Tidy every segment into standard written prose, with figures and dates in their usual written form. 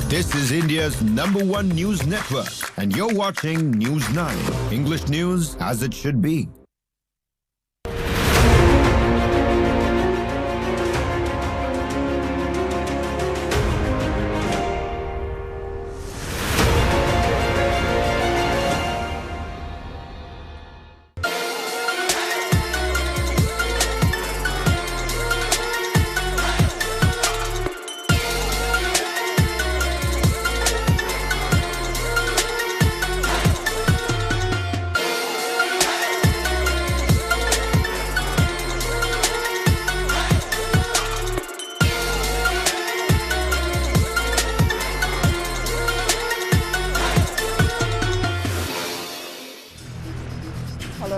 This is India's #1 news network, and you're watching News 9, English news as it should be.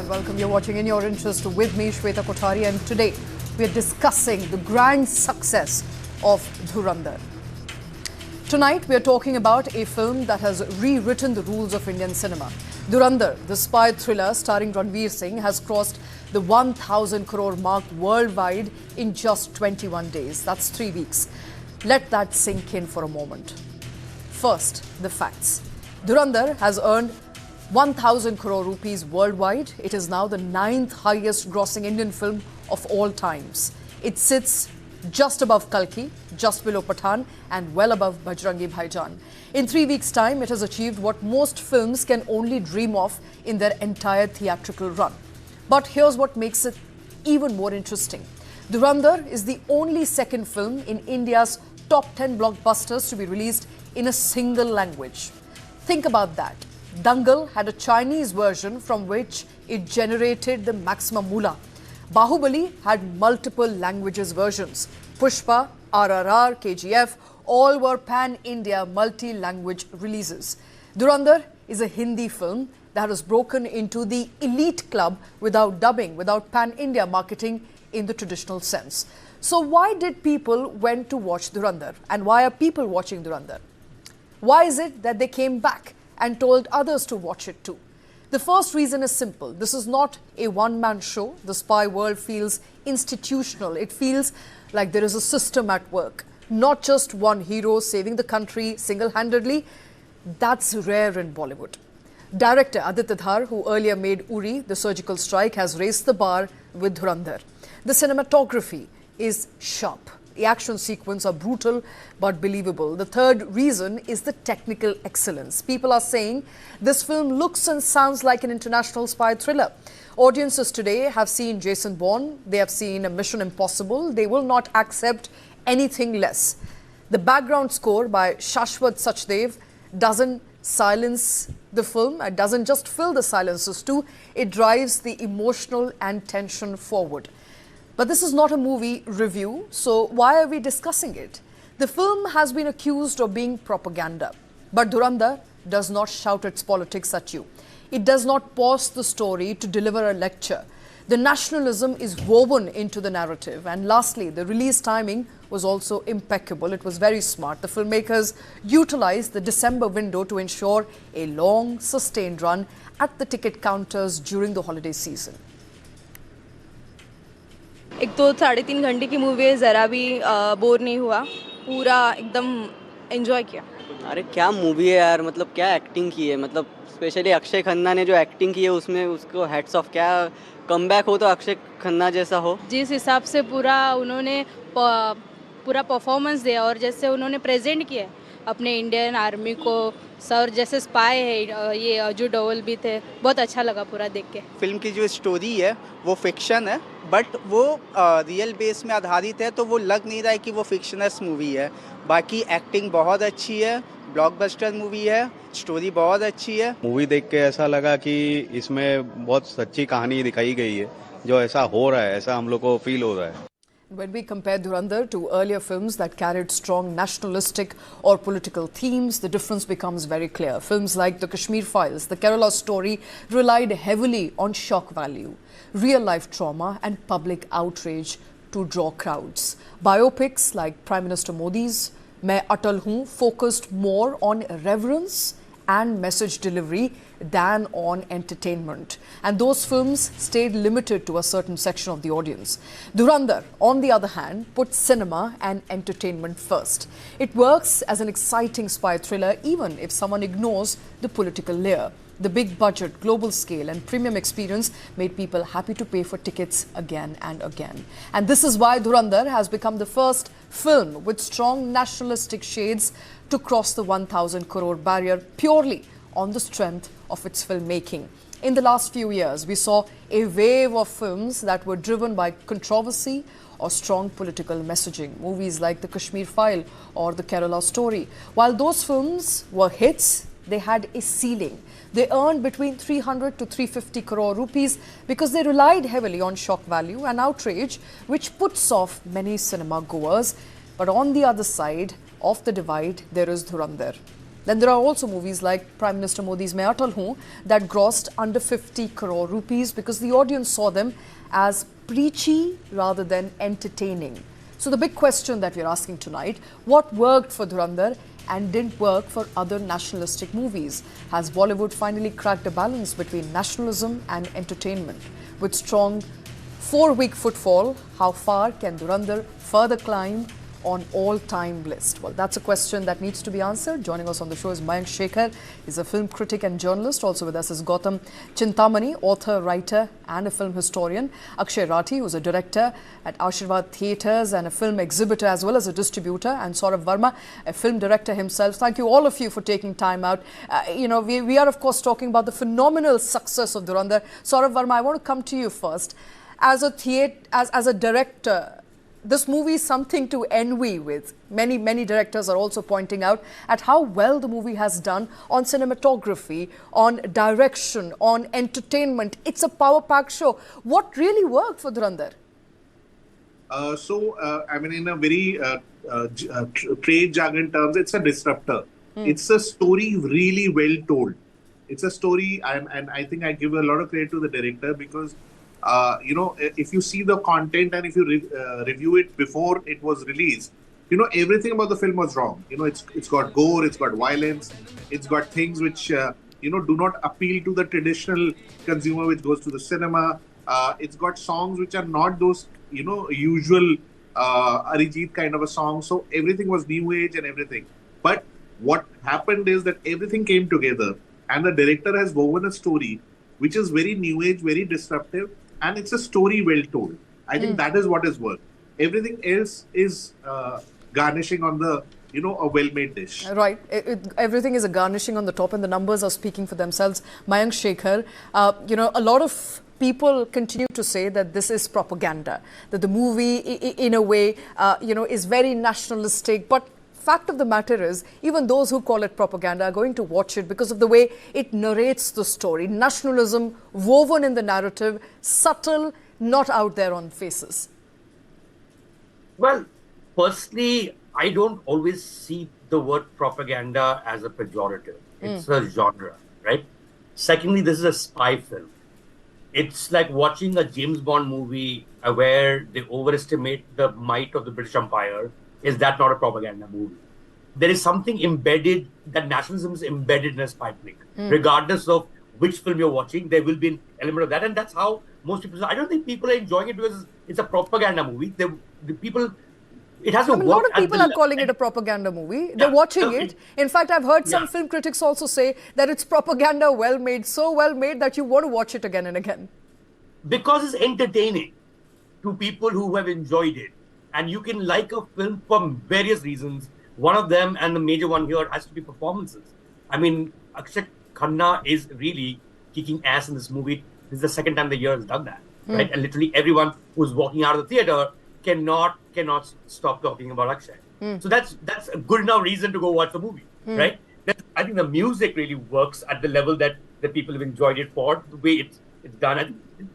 Welcome. You're watching In Your Interest with me, Shweta Kothari, and today we are discussing the grand success of Dhurandhar. Tonight we are talking about a film that has rewritten the rules of Indian cinema. Dhurandhar, the spy thriller starring Ranveer Singh, has crossed the 1,000 crore mark worldwide in just 21 days. That's 3 weeks. Let that sink in for a moment. First, the facts. Dhurandhar has earned 1,000 crore rupees worldwide. It is now the 9th highest grossing Indian film of all times. It sits just above Kalki, just below Pathan, and well above Bajrangi Bhaijaan. In 3 weeks' time, it has achieved what most films can only dream of in their entire theatrical run. But here's what makes it even more interesting. Dhurandhar is the only second film in India's top 10 blockbusters to be released in a single language. Think about that. Dangal had a Chinese version from which it generated the maximum moolah. Bahubali had multiple languages versions. Pushpa, RRR, KGF, all were pan-India multi-language releases. Dhurandhar is a Hindi film that has broken into the elite club without dubbing, without pan-India marketing in the traditional sense. So why did people went to watch Dhurandhar? And why are people watching Dhurandhar? Why is it that they came back and told others to watch it too? The first reason is simple. This is not a one-man show. The spy world feels institutional. It feels like there is a system at work. Not just one hero saving the country single-handedly. That's rare in Bollywood. Director Aditya Dhar, who earlier made Uri, The Surgical Strike, has raised the bar with Dhurandhar. The cinematography is sharp. The action sequences are brutal but believable. The third reason is the technical excellence. People are saying this film looks and sounds like an international spy thriller. Audiences today have seen Jason Bourne, they have seen Mission Impossible. They will not accept anything less. The background score by Shashwat Sachdev doesn't silence the film. It doesn't just fill the silences too. It drives the emotional and tension forward. But this is not a movie review, so why are we discussing it? The film has been accused of being propaganda, but Dhurandhar does not shout its politics at you. It does not pause the story to deliver a lecture. The nationalism is woven into the narrative. And lastly, the release timing was also impeccable. It was very smart. The filmmakers utilized the December window to ensure a long, sustained run at the ticket counters during the holiday season. एक तो 3.5 घंटे की movie है, ज़रा भी bore नहीं हुआ, पूरा एकदम एंजॉय किया। अरे क्या मूवी है यार, मतलब क्या एक्टिंग की है, मतलब स्पेशली अक्षय खन्ना ने जो एक्टिंग की है उसमें उसको हैट्स ऑफ। क्या कमबैक हो तो अक्षय खन्ना जैसा हो। जिस हिसाब से पूरा उन्होंने पूरा परफॉर्मेंस दिया और जैसे उन्होंने प्रेजेंट किया अपने इंडियन आर्मी को, सर जैसे स्पाई है, ये अजू डोवल भी थे, बहुत अच्छा लगा पूरा देख के। फिल्म की जो स्टोरी है वो फिक्शन है, बट वो रियल बेस में आधारित है, तो वो लग नहीं रहा है कि वो फिक्शनस मूवी है। बाकी एक्टिंग बहुत अच्छी है, ब्लॉकबस्टर मूवी है, स्टोरी बहुत अच्छी है। मूवी देख के ऐसा लगा कि इसमें बहुत सच्ची कहानी दिखाई गई है, जो ऐसा हो रहा है ऐसा हम लोग को फील हो रहा है। When we compare Dhurandhar to earlier films that carried strong nationalistic or political themes, the difference becomes very clear. Films like The Kashmir Files, The Kerala Story relied heavily on shock value, real-life trauma and public outrage to draw crowds. Biopics like Prime Minister Modi's Main Atal Hoon focused more on reverence and message delivery than on entertainment. And those films stayed limited to a certain section of the audience. Dhurandhar, on the other hand, put cinema and entertainment first. It works as an exciting spy thriller even if someone ignores the political layer. The big budget, global scale and premium experience made people happy to pay for tickets again and again. And this is why Dhurandhar has become the first film with strong nationalistic shades to cross the 1,000 crore barrier purely on the strength of its filmmaking. In the last few years, we saw a wave of films that were driven by controversy or strong political messaging. Movies like The Kashmir File or The Kerala Story. While those films were hits, they had a ceiling. They earned between 300 to 350 crore rupees because they relied heavily on shock value and outrage, which puts off many cinema goers. But on the other side of the divide, there is Dhurandhar. Then there are also movies like Prime Minister Modi's Main Atal Hoon that grossed under 50 crore rupees because the audience saw them as preachy rather than entertaining. So the big question that we're asking tonight, what worked for Dhurandhar and didn't work for other nationalistic movies? Has Bollywood finally cracked a balance between nationalism and entertainment? With strong 4-week footfall, how far can Dhurandhar further climb on all-time list? Well, that's a question that needs to be answered. Joining us on the show is Mayank Shekhar. He's a film critic and journalist. Also with us is Gautam Chintamani, author, writer and a film historian. Akshay Rathi, who's a director at Ashirwad Theatres and a film exhibitor as well as a distributor. And Saurav Verma, a film director himself. Thank you all of you for taking time out. We are of course talking about the phenomenal success of Dhurandhar. Saurav Verma, I want to come to you first. As a director, this movie is something to envy with. Many directors are also pointing out at how well the movie has done on cinematography, on direction, on entertainment. It's a power-packed show. What really worked for Dhurandhar? In a very trade jargon terms, it's a disruptor. It's a story really well told. It's a story, and I think I give a lot of credit to the director because if you see the content and if you review it before it was released, everything about the film was wrong. It's got gore, it's got violence, it's got things which, do not appeal to the traditional consumer which goes to the cinema. It's got songs which are not those, usual Arijit kind of a song. So everything was new age and everything. But what happened is that everything came together and the director has woven a story which is very new age, very disruptive. And it's a story well told. I think that is what is worked. Everything else is garnishing on the, a well-made dish. Right. Everything is a garnishing on the top and the numbers are speaking for themselves. Mayank Shekhar, a lot of people continue to say that this is propaganda, that the movie in a way, is very nationalistic. But fact of the matter is, even those who call it propaganda are going to watch it because of the way it narrates the story. Nationalism woven in the narrative, subtle, not out there on faces. Well, personally, I don't always see the word propaganda as a pejorative. It's a genre, right? Secondly, this is a spy film. It's like watching a James Bond movie where they overestimate the might of the British Empire. Is that not a propaganda movie? There is something embedded, that nationalism is embedded in a spy flick. Regardless of which film you're watching, there will be an element of that. And that's how most people, I don't think people are enjoying it because it's a propaganda movie. It has to work. A lot of people are calling it a propaganda movie. They're watching it. In fact, I've heard some film critics also say that it's propaganda well made, so well made that you want to watch it again and again. Because it's entertaining to people who have enjoyed it. And you can like a film for various reasons. One of them, and the major one here, has to be performances. I mean, Akshay Khanna is really kicking ass in this movie. This is the second time the year has done that, right? And literally everyone who's walking out of the theater cannot stop talking about Akshay. So that's a good enough reason to go watch the movie, right? I think the music really works at the level that people have enjoyed it for, the way it's done. And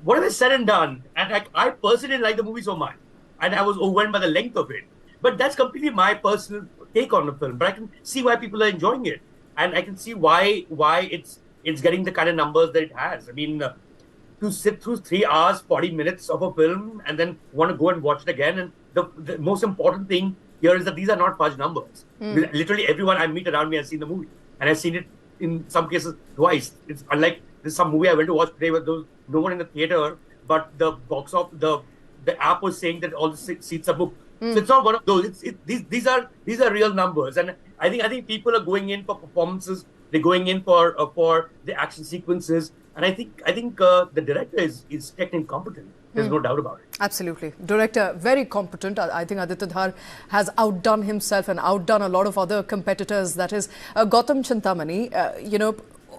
whatever is said and done, and I personally like the movie so much. And I was overwhelmed by the length of it. But that's completely my personal take on the film. But I can see why people are enjoying it. And I can see why it's getting the kind of numbers that it has. I mean, to sit through 3 hours, 40 minutes of a film and then want to go and watch it again. And the most important thing here is that these are not fudge numbers. Literally everyone I meet around me has seen the movie. And I've seen it in some cases twice. It's unlike there's some movie I went to watch today where there was no one in the theater, but the box of the app was saying that all the seats are booked. So it's not one of those. These are real numbers, and I think people are going in for performances. They're going in for the action sequences, and I think the director is technically competent. There's no doubt about it. Absolutely. Director, very competent. I think Aditya Dhar has outdone himself and outdone a lot of other competitors. That is Gautam Chintamani.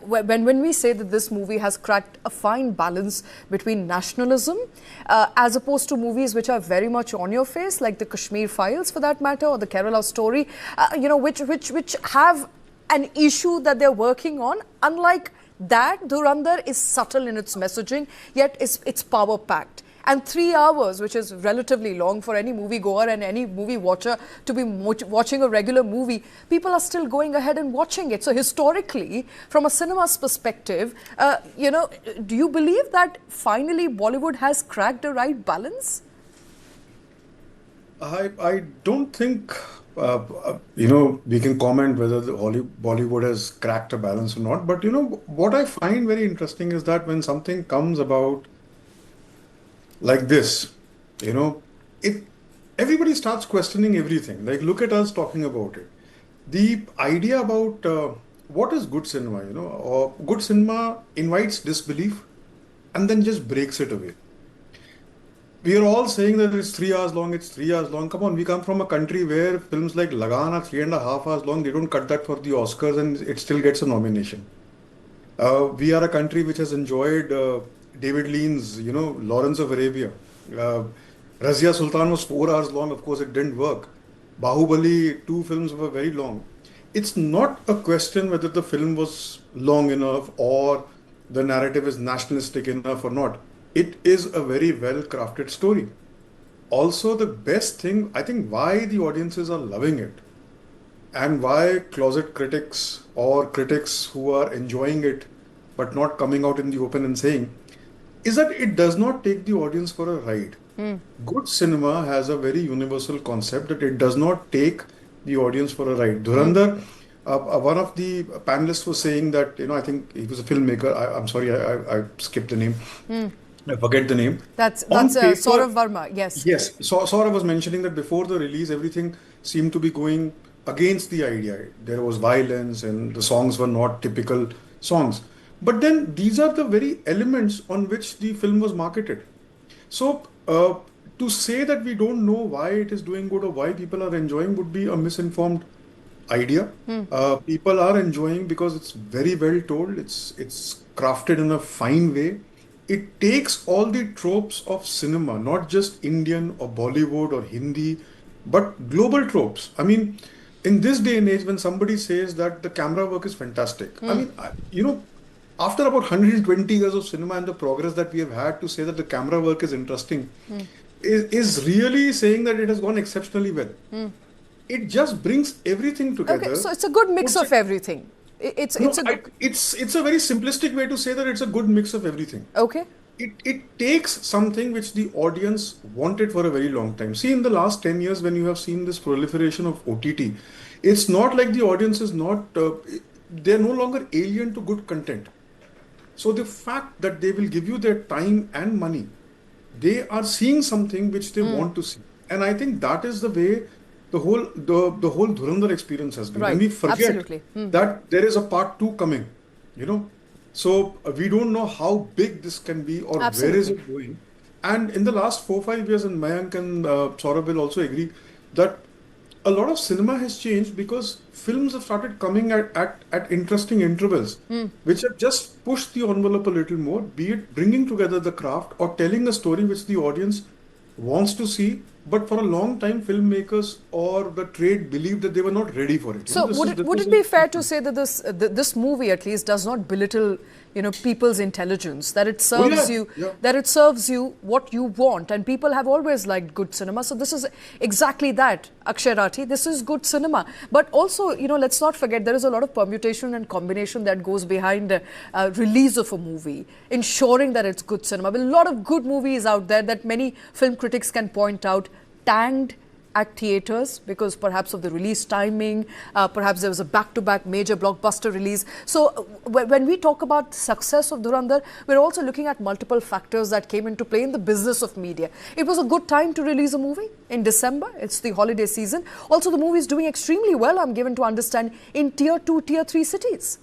When we say that this movie has cracked a fine balance between nationalism as opposed to movies which are very much on your face, like the Kashmir Files for that matter, or the Kerala Story, which have an issue that they're working on. Unlike that, Dhurandhar is subtle in its messaging, yet it's power-packed. And 3 hours, which is relatively long for any movie goer and any movie watcher to be watching a regular movie, people are still going ahead and watching it. So historically, from a cinema's perspective, do you believe that finally Bollywood has cracked the right balance? I don't think, we can comment whether the Bollywood has cracked a balance or not. But, what I find very interesting is that when something comes about like this, everybody starts questioning everything. Like, look at us talking about it. The idea about what is good cinema, or good cinema invites disbelief and then just breaks it away. We are all saying that it's 3 hours long, it's 3 hours long. Come on, we come from a country where films like Lagan are 3.5 hours long. They don't cut that for the Oscars and it still gets a nomination. We are a country which has enjoyed David Lean's, Lawrence of Arabia. Razia Sultan was 4 hours long. Of course, it didn't work. Bahubali, 2 films were very long. It's not a question whether the film was long enough or the narrative is nationalistic enough or not. It is a very well-crafted story. Also, the best thing, I think, why the audiences are loving it and why closet critics or critics who are enjoying it but not coming out in the open and saying, is that it does not take the audience for a ride. Good cinema has a very universal concept that it does not take the audience for a ride. Dhurandhar, one of the panelists was saying that, I think he was a filmmaker. I'm sorry, I skipped the name. I forget the name. That's Saurav Verma, yes. Yes, Saurav was mentioning that before the release, everything seemed to be going against the idea. There was violence and the songs were not typical songs. But then these are the very elements on which the film was marketed. So to say that we don't know why it is doing good or why people are enjoying would be a misinformed idea. People are enjoying because it's very well told. It's crafted in a fine way. It takes all the tropes of cinema, not just Indian or Bollywood or Hindi, but global tropes. I mean, in this day and age, when somebody says that the camera work is fantastic, I mean, after about 120 years of cinema and the progress that we have had, to say that the camera work is interesting is really saying that it has gone exceptionally well. It just brings everything together. Okay, so it's a good mix of everything. It's a very simplistic way to say that it's a good mix of everything. Okay. It takes something which the audience wanted for a very long time. See, in the last 10 years, when you have seen this proliferation of OTT, it's not like the audience is not, they're no longer alien to good content. So the fact that they will give you their time and money, they are seeing something which they want to see. And I think that is the way the whole Dhurandhar experience has been. Right. And we forget that there is a part 2 coming, So we don't know how big this can be or where is it going. And in the last 4-5 years, and Mayank and Saurabh will also agree, that a lot of cinema has changed because films have started coming at interesting intervals, which have just pushed the envelope a little more, be it bringing together the craft or telling a story which the audience wants to see. But for a long time, filmmakers or the trade believed that they were not ready for it. So would it be fair to say that this movie at least does not belittle people's intelligence, that it serves that it serves you what you want, and people have always liked good cinema. So this is exactly that, Akshay Rathi. This is good cinema. But also, let's not forget there is a lot of permutation and combination that goes behind release of a movie, ensuring that it's good cinema. But a lot of good movies out there that many film critics can point out tanked at theatres because perhaps of the release timing, perhaps there was a back-to-back major blockbuster release. So when we talk about the success of Dhurandhar, we're also looking at multiple factors that came into play in the business of media. It was a good time to release a movie in December. It's the holiday season. Also, the movie is doing extremely well, I'm given to understand, in tier 2, tier 3 cities.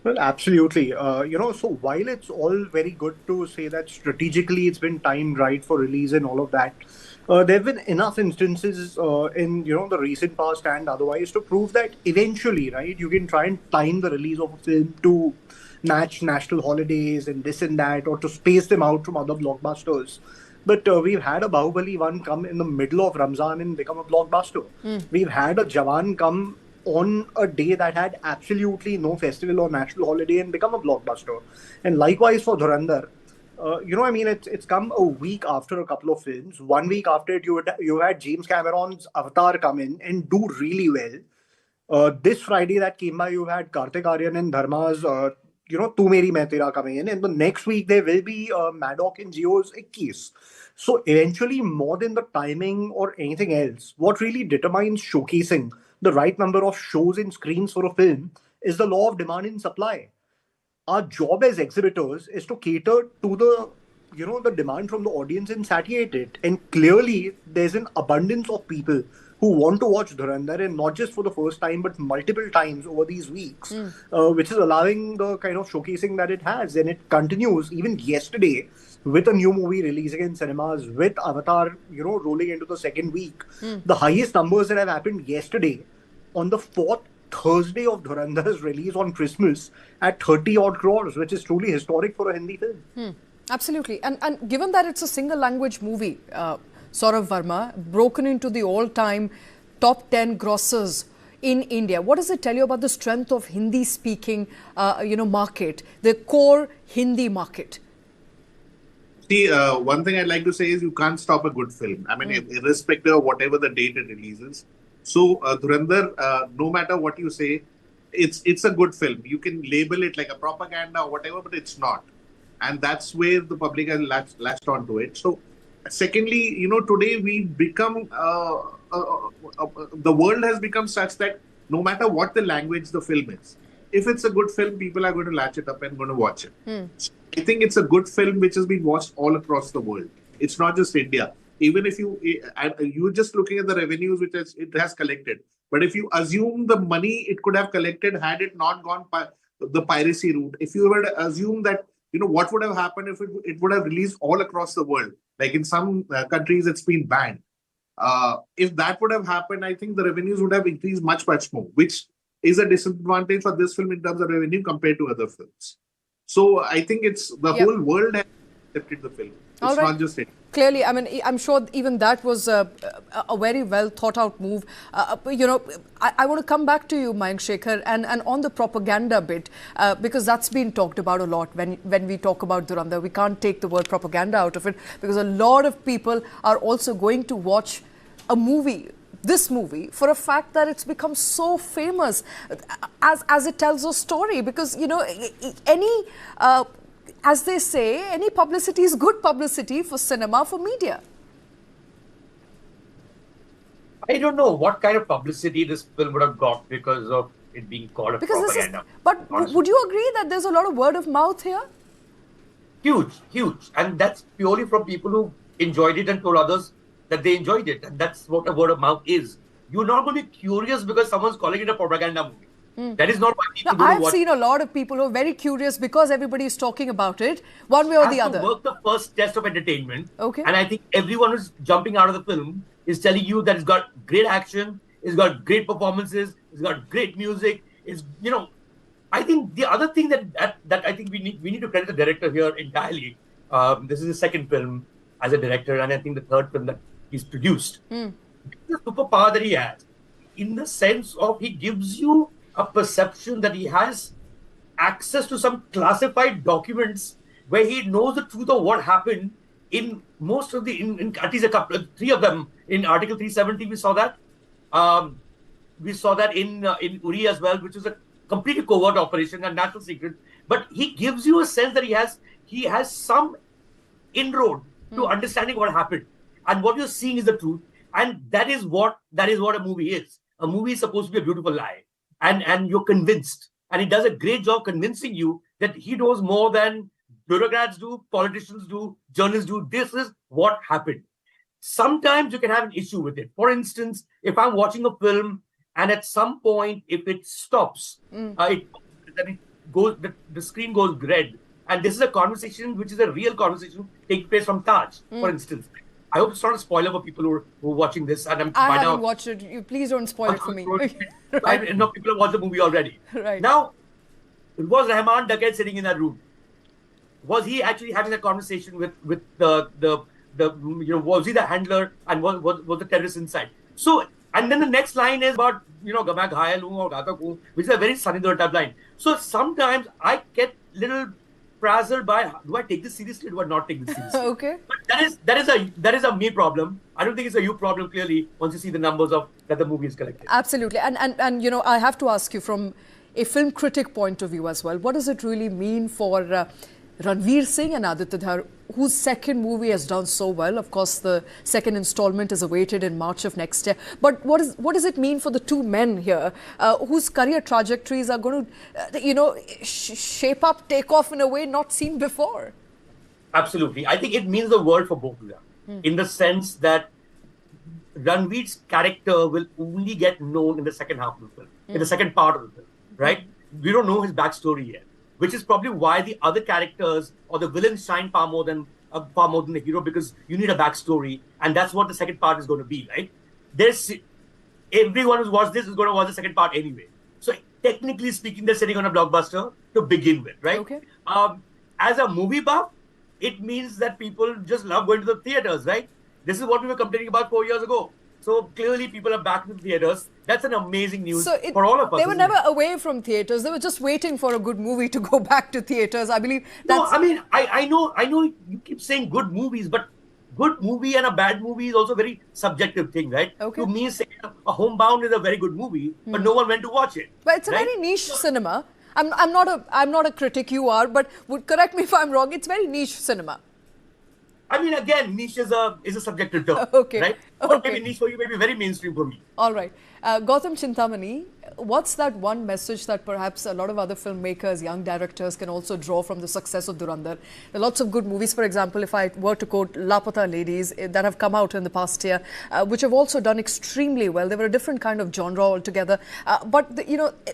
Well, absolutely. So while it's all very good to say that strategically it's been timed right for release and all of that, there have been enough instances in, the recent past and otherwise to prove that eventually, right, you can try and time the release of a film to match national holidays and this and that, or to space them out from other blockbusters. But we've had a Bahubali 1 come in the middle of Ramzan and become a blockbuster. We've had a Jawan come on a day that had absolutely no festival or national holiday and become a blockbuster. And likewise for Dhurandhar, it's come a week after a couple of films. 1 week after it, you had James Cameron's Avatar come in and do really well. This Friday that came by, you had Kartik Aaryan and Dharma's, Tu Meri Main Tera coming in. And the next week, there will be Maddock and Jio's 21. So eventually, more than the timing or anything else, what really determines showcasing the right number of shows and screens for a film is the law of demand and supply. Our job as exhibitors is to cater to the demand from the audience and satiate it. And clearly, there's an abundance of people who want to watch Dhurandhar, and not just for the first time, but multiple times over these weeks, which is allowing the kind of showcasing that it has. And it continues even yesterday with a new movie releasing in cinemas, with Avatar, rolling into the second week. The highest numbers that have happened yesterday on the 4th Thursday of Dhurandhar's release on Christmas at 30 odd crores, which is truly historic for a Hindi film. Absolutely. And given that it's a single language movie, Saurav Verma, broken into the all-time top 10 grossers in India, what does it tell you about the strength of Hindi-speaking, market, the core Hindi market? See, one thing I'd like to say is you can't stop a good film. I mean, irrespective of whatever the date it releases. So, Dhurandhar, no matter what you say, it's a good film. You can label it like a propaganda or whatever, but it's not. And that's where the public has latched onto it. So, secondly, today we've become, the world has become such that no matter what the language the film is, if it's a good film, people are going to latch it up and going to watch it. So I think it's a good film which has been watched all across the world. It's not just India. Even if you're just looking at the revenues which it has collected. But if you assume the money it could have collected had it not gone the piracy route, if you were to assume that, what would have happened if it would have released all across the world? Like in some countries, it's been banned. If that would have happened, I think the revenues would have increased much, much more, which is a disadvantage for this film in terms of revenue compared to other films. So I think it's the whole world has accepted the film. It's not just it. Clearly, I mean, I'm sure even that was a very well thought out move. I want to come back to you, Mayank Shekhar, and on the propaganda bit, because that's been talked about a lot when we talk about Dhurandhar. We can't take the word propaganda out of it because a lot of people are also going to watch a movie, this movie, for a fact that it's become so famous as it tells a story. Because, as they say, any publicity is good publicity for cinema, for media. I don't know what kind of publicity this film would have got because of it being called a propaganda. But would you agree that there's a lot of word of mouth here? Huge. And that's purely from people who enjoyed it and told others that they enjoyed it. And that's what a word of mouth is. You're not going to be curious because someone's calling it a propaganda movie. That is not why people I've seen a lot of people who are very curious because everybody is talking about it, one way or the other. To work the first test of entertainment. Okay. And I think everyone who's jumping out of the film is telling you that it's got great action, it's got great performances, it's got great music. It's, I think the other thing that I think we need to credit the director here entirely. This is his second film as a director, and I think the third film that he's produced. The superpower that he has, in the sense of he gives you a perception that he has access to some classified documents where he knows the truth of what happened in most of in at least three of them. In Article 370, we saw that. We saw that in Uri as well, which is a completely covert operation and national secret. But he gives you a sense that he has some inroad to understanding what happened. And what you're seeing is the truth. And that is what a movie is. A movie is supposed to be a beautiful lie, and you're convinced, and he does a great job convincing you that he knows more than bureaucrats do, politicians do, journalists do. This is what happened. Sometimes you can have an issue with it. For instance, if I'm watching a film and at some point, if it stops, then it goes, the screen goes red. And this is a conversation which is a real conversation taking place from Taj, for instance. I hope it's not a spoiler for people who are watching this. And I haven't watched it. You please don't spoil it for me. I know people have watched the movie already. Right. Now, was Rahman Dakat sitting in that room? Was he actually having a conversation with the was he the handler and was the terrorist inside? So, and then the next line is about, मैं घायल हूँ और घातक हूँ, which is a very Sunny Deol type line. So sometimes I get little frazzled by, do I take this seriously or do I not take this seriously? Okay. But that is a me problem. I don't think it's a you problem, clearly, once you see the numbers that the movie is collected. Absolutely. And I have to ask you from a film critic point of view as well, what does it really mean for Ranveer Singh and Aditya Dhar, whose second movie has done so well? Of course, the second installment is awaited in March of next year. But what does it mean for the two men here, whose career trajectories are going to, shape up, take off in a way not seen before? Absolutely. I think it means the world for both of them, in the sense that Ranveer's character will only get known in the second half of the film, in the second part of the film, right? We don't know his backstory yet, which is probably why the other characters or the villains shine far more than the hero, because you need a backstory, and that's what the second part is going to be, right? Everyone who's watched this is going to watch the second part anyway. So technically speaking, they're sitting on a blockbuster to begin with, right? Okay. As a movie buff, it means that people just love going to the theaters, right? This is what we were complaining about 4 years ago. So clearly people are back in the theaters. That's an amazing news for all of us. They were never away from theaters. They were just waiting for a good movie to go back to theaters. I believe that's... No, I mean, I know you keep saying good movies, but good movie and a bad movie is also a very subjective thing, right? Okay. To me, saying a Homebound is a very good movie, but no one went to watch it. But it's a very niche cinema. I'm not a critic, you are, but would correct me if I'm wrong. It's very niche cinema. I mean, again, niche is a subjective term, okay. right? Okay. Maybe niche for you, maybe very mainstream for me. All right. Gautam Chintamani, what's that one message that perhaps a lot of other filmmakers, young directors can also draw from the success of Dhurandhar? There are lots of good movies, for example, if I were to quote Lapata Ladies, that have come out in the past year, which have also done extremely well. They were a different kind of genre altogether. But,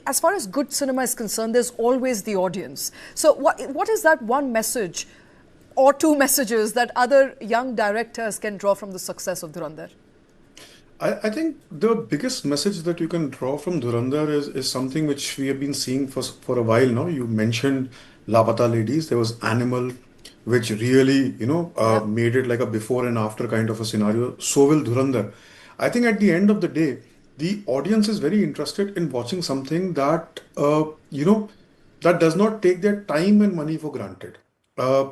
as far as good cinema is concerned, there's always the audience. So what is that one message or two messages that other young directors can draw from the success of Dhurandhar? I think the biggest message that you can draw from Dhurandhar is something which we have been seeing for a while now. You mentioned Lapata Ladies. There was Animal, which really, made it like a before and after kind of a scenario. So will Dhurandhar. I think at the end of the day, the audience is very interested in watching something that, that does not take their time and money for granted.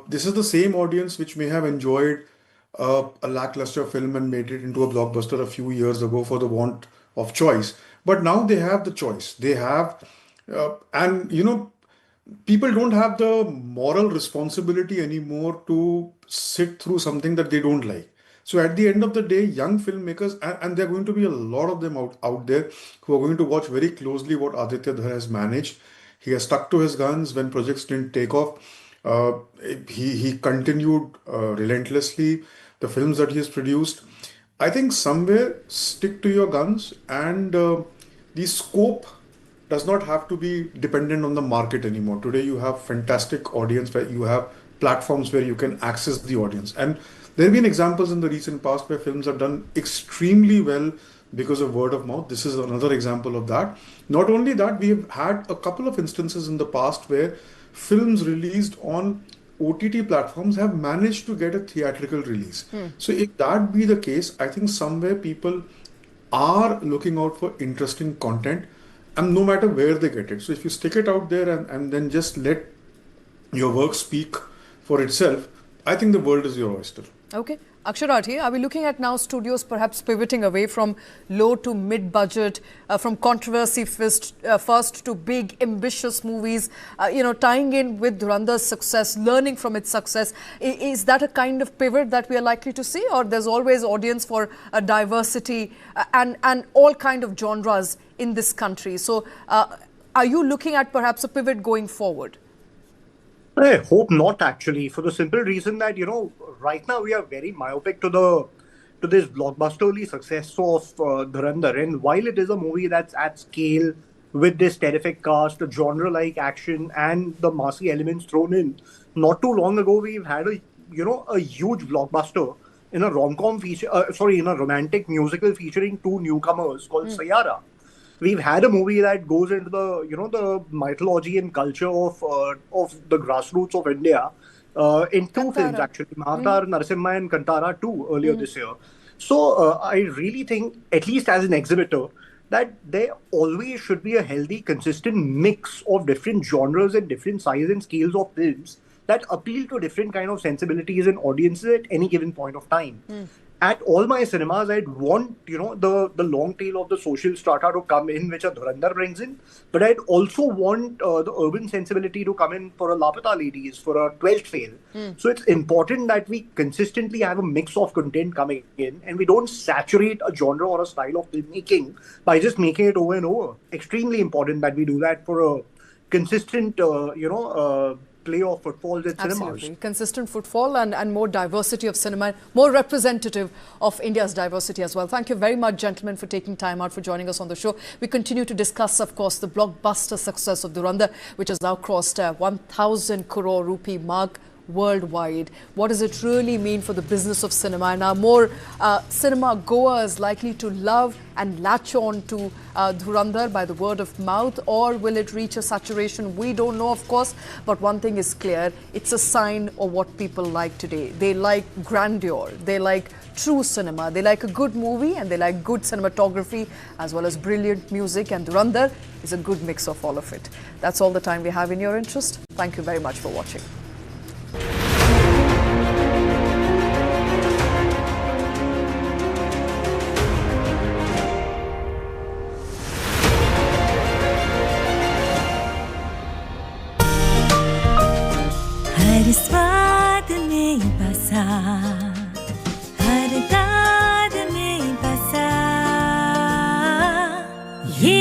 This is the same audience which may have enjoyed a lackluster film and made it into a blockbuster a few years ago for the want of choice. But now they have the choice. They have, people don't have the moral responsibility anymore to sit through something that they don't like. So at the end of the day, young filmmakers, and there are going to be a lot of them out there who are going to watch very closely what Aditya Dhar has managed. He has stuck to his guns when projects didn't take off. He continued relentlessly the films that he has produced. I think somewhere stick to your guns, and the scope does not have to be dependent on the market anymore. Today you have fantastic audience where you have platforms where you can access the audience, and there have been examples in the recent past where films have done extremely well because of word of mouth. This is another example of that. Not only that, we have had a couple of instances in the past where films released on OTT platforms have managed to get a theatrical release. So if that be the case, I think somewhere people are looking out for interesting content, and no matter where they get it. So if you stick it out there and then just let your work speak for itself, I think the world is your oyster. Okay. Aksharat, are we looking at now studios perhaps pivoting away from low to mid-budget, from controversy first to big, ambitious movies, tying in with Dhurandhar's success, learning from its success? Is that a kind of pivot that we are likely to see, or there's always audience for a diversity and all kind of genres in this country? So are you looking at perhaps a pivot going forward? I hope not, actually, for the simple reason that, right now we are very myopic to this blockbusterly success of Dhurandhar. And while it is a movie that's at scale with this terrific cast, a genre-like action, and the massy elements thrown in, not too long ago we've had a huge blockbuster in a rom-com in a romantic musical featuring two newcomers called Sayara. We've had a movie that goes into the mythology and culture of the grassroots of India in two films, actually, Mahatar Narasimha and Kantara 2 earlier this year. So I really think, at least as an exhibitor, that there always should be a healthy, consistent mix of different genres and different sizes and scales of films that appeal to different kind of sensibilities and audiences at any given point of time. At all my cinemas, I'd want, the long tail of the social strata to come in, which a Dhurandhar brings in. But I'd also want the urban sensibility to come in for a Lapata Ladies, for a 12th Fail. So it's important that we consistently have a mix of content coming in, and we don't saturate a genre or a style of filmmaking by just making it over and over. Extremely important that we do that for a consistent, play of footfalls at Absolutely. cinemas. Consistent footfall and more diversity of cinema, more representative of India's diversity as well. Thank you very much, gentlemen, for taking time out for joining us on the show. We continue to discuss, of course, the blockbuster success of Dhurandhar, which has now crossed 1,000 crore rupee mark worldwide. What does it really mean for the business of cinema? And are more cinema goers likely to love and latch on to Dhurandhar by the word of mouth, or will it reach a saturation? We don't know, of course, but one thing is clear, it's a sign of what people like today. They like grandeur, they like true cinema, they like a good movie, and they like good cinematography as well as brilliant music, and Dhurandhar is a good mix of all of it. That's all the time we have in your interest. Thank you very much for watching. Her